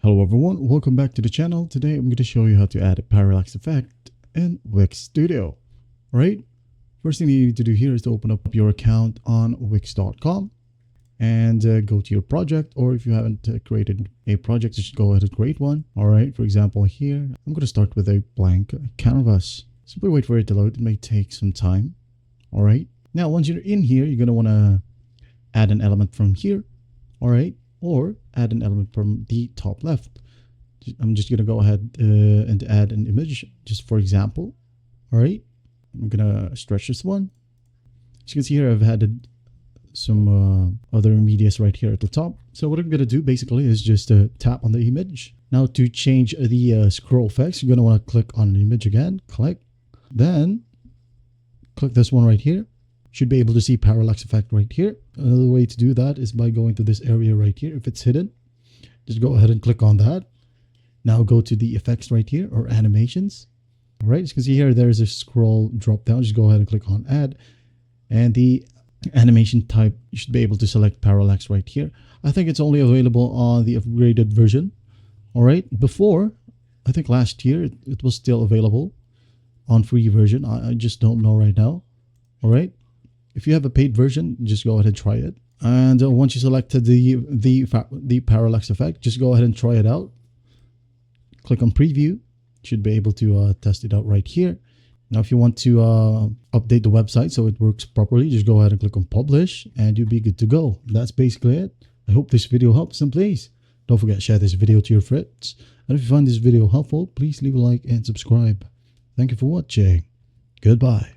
Hello everyone, welcome back to the channel. Today I'm going to show you how to add a parallax effect in Wix Studio. Alright, first thing you need to do here is to open up your account on wix.com and go to your project, or if you haven't created a project, just go ahead and create one. Alright, for example here, I'm going to start with a blank canvas. Simply wait for it to load. It may take some time. Alright, now once you're in here, you're going to want to add an element from here. Alright, or add an element from the top left. I'm just going to go ahead and add an image, just for example. All right, I'm going to stretch this one. As you can see here, I've added some other medias right here at the top. So what I'm going to do basically is just tap on the image. Now to change the scroll effects, you're going to want to click on the image again, click, then click this one right here. Should be able to see parallax effect right here. Another way to do that is by going to this area right here. If it's hidden, just go ahead and click on that. Now go to the effects right here, or animations. All right, as you can see here, there's a scroll drop down. Just go ahead and click on add, and the animation type, you should be able to select parallax right here. I think it's only available on the upgraded version. All right, before, I think last year it was still available on free version. I just don't know right now. All right, if you have a paid version, just go ahead and try it. And once you selected the parallax effect, just go ahead and try it out. Click on preview. Should be able to test it out right here. Now, if you want to update the website so it works properly, just go ahead and click on publish and you'll be good to go. That's basically it. I hope this video helps, and please don't forget to share this video to your friends. And if you find this video helpful, please leave a like and subscribe. Thank you for watching. Goodbye.